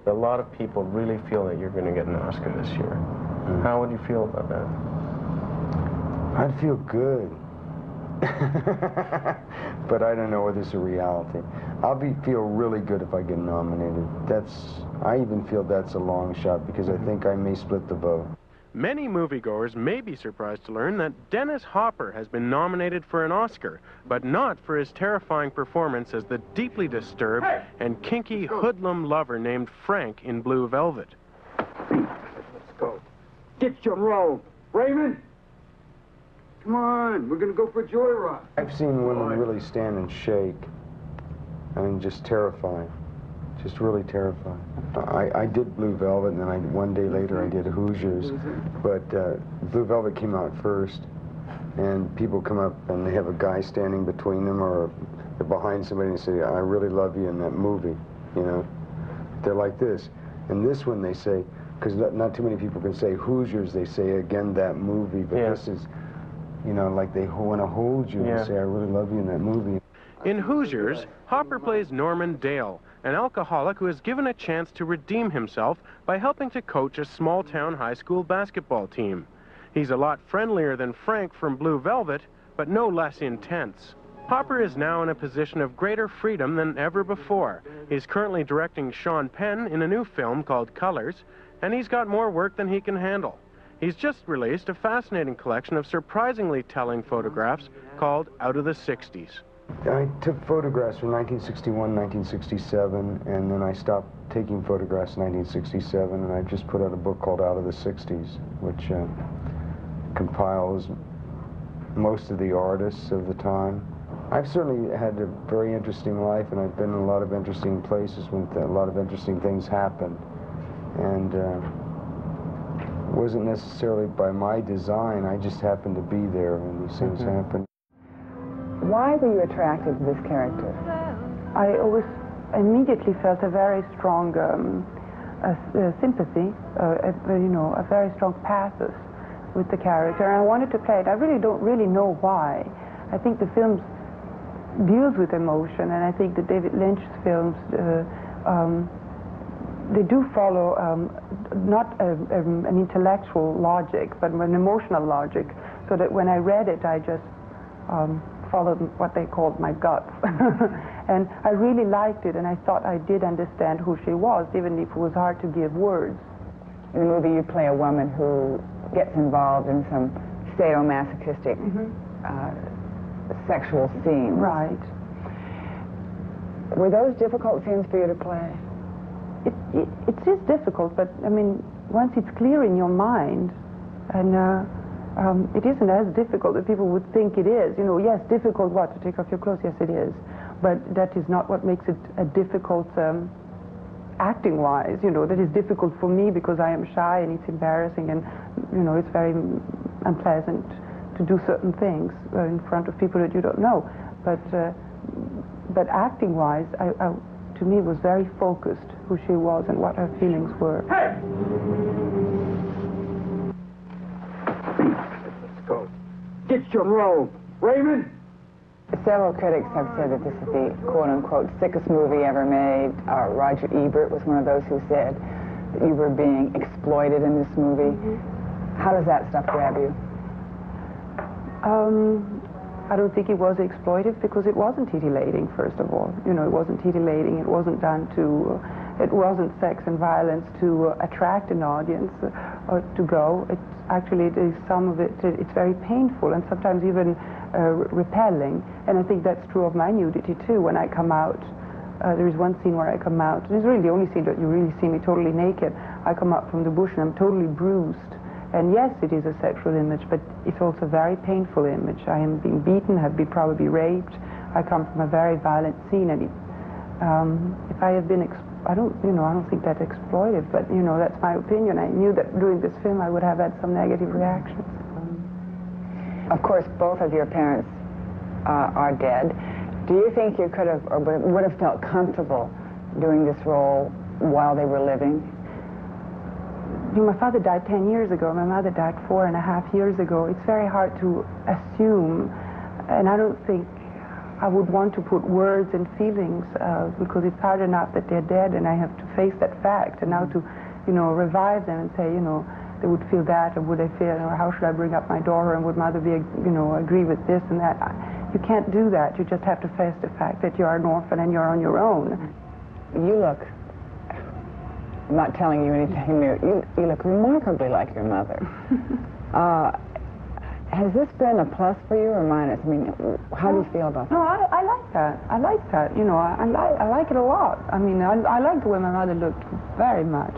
A lot of people really feel that you're going to get an Oscar this year. How would you feel about that? I'd feel good. But I don't know whether it's a reality. I'll feel really good if I get nominated. I even feel that's a long shot because I think I may split the vote. Many moviegoers may be surprised to learn that Dennis Hopper has been nominated for an Oscar, but not for his terrifying performance as the deeply disturbed and kinky hoodlum lover named Frank in Blue Velvet. Let's go. Get your robe. Raymond! Come on, we're gonna go for a joyride. I've seen women really stand and shake. I mean, just terrifying. Just really terrifying. I did Blue Velvet, and then one day later I did Hoosiers. But Blue Velvet came out first, and people come up and they have a guy standing between them, or they're behind somebody and say, "I really love you in that movie," you know? They're like this. And this one they say, because not too many people can say Hoosiers, they say again that movie, but this is, you know, like they want to hold you and say, "I really love you in that movie." In Hoosiers, Hopper plays Norman Dale, an alcoholic who is given a chance to redeem himself by helping to coach a small-town high school basketball team. He's a lot friendlier than Frank from Blue Velvet, but no less intense. Hopper is now in a position of greater freedom than ever before. He's currently directing Sean Penn in a new film called Colors, and he's got more work than he can handle. He's just released a fascinating collection of surprisingly telling photographs called Out of the 60s. I took photographs from 1961, 1967, and then I stopped taking photographs in 1967, and I just put out a book called Out of the 60s, which compiles most of the artists of the time. I've certainly had a very interesting life, and I've been in a lot of interesting places when a lot of interesting things happened. And it wasn't necessarily by my design, I just happened to be there when these things happened. Why were you attracted to this character? I always immediately felt a very strong sympathy, you know, a very strong pathos with the character, and I wanted to play it. I really don't know why. I think the film deals with emotion, and I think that David Lynch's films, they do follow not an intellectual logic, but an emotional logic, so that when I read it, I just followed what they called my guts. And I really liked it, and I thought I did understand who she was, even if it was hard to give words. In the movie, you play a woman who gets involved in some sadomasochistic sexual scenes. Right. Were those difficult scenes for you to play? It is difficult, but I mean, once it's clear in your mind, and it isn't as difficult as people would think it is. You know, yes, difficult what? To take off your clothes? Yes, it is. But that is not what makes it a difficult acting-wise. You know, that is difficult for me because I am shy and it's embarrassing, and, you know, it's very unpleasant to do certain things in front of people that you don't know. But acting-wise, to me, it was very focused who she was and what her feelings were. Hey! Let's go. Get your robe. Raymond! Several critics have said that this is the quote-unquote sickest movie ever made. Roger Ebert was one of those who said that you were being exploited in this movie. How does that stuff grab you? I don't think it was exploitive because it wasn't titillating, first of all. You know, it wasn't titillating. It wasn't done to, it wasn't sex and violence to attract an audience or to go. It's actually, some of it, it's very painful and sometimes even repelling. And I think that's true of my nudity too. When I come out, there is one scene where I come out, and it's really the only scene that you really see me totally naked. I come out from the bush and I'm totally bruised. And yes, it is a sexual image, but it's also a very painful image. I am being beaten, have been probably raped. I come from a very violent scene, and if I have been, I don't think that's exploitive, but, you know, that's my opinion. I knew that doing this film I would have had some negative reactions. Of course, both of your parents are dead. Do you think you could have, or would have felt comfortable doing this role while they were living? You know, my father died 10 years ago. My mother died 4.5 years ago. It's very hard to assume, and I don't think I would want to put words and feelings because it's hard enough that they're dead and I have to face that fact, and now to, revive them and say, they would feel that, or would they feel, or how should I bring up my daughter, and would mother be, agree with this and that. You can't do that. You just have to face the fact that you are an orphan and you're on your own. You look, I'm not telling you anything new, you look remarkably like your mother. Has this been a plus for you or minus? I mean, how do you feel about that? No, I like that. I like that. I like it a lot. I mean, I like the way my mother looked very much.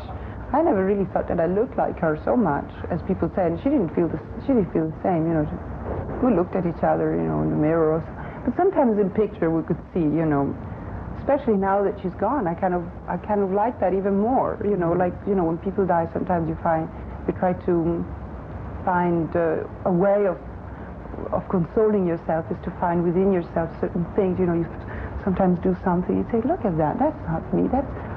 I never really thought that I looked like her so much, as people said. And she didn't feel the same. We looked at each other, in the mirror. But sometimes in picture we could see, especially now that she's gone, I kind of like that even more. When people die, sometimes you try to find a way of consoling yourself is to find within yourself certain things. You sometimes do something, you say, look at that, that's not me,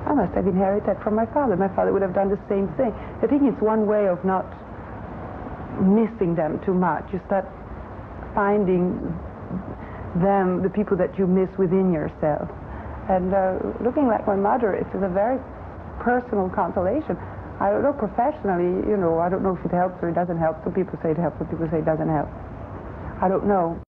I must have inherited that from my father. My father would have done the same thing. I think it's one way of not missing them too much. You start finding them, the people that you miss within yourself. And looking like my mother, it is a very personal consolation. I don't know, professionally, I don't know if it helps or it doesn't help. Some people say it helps, some people say it doesn't help. I don't know.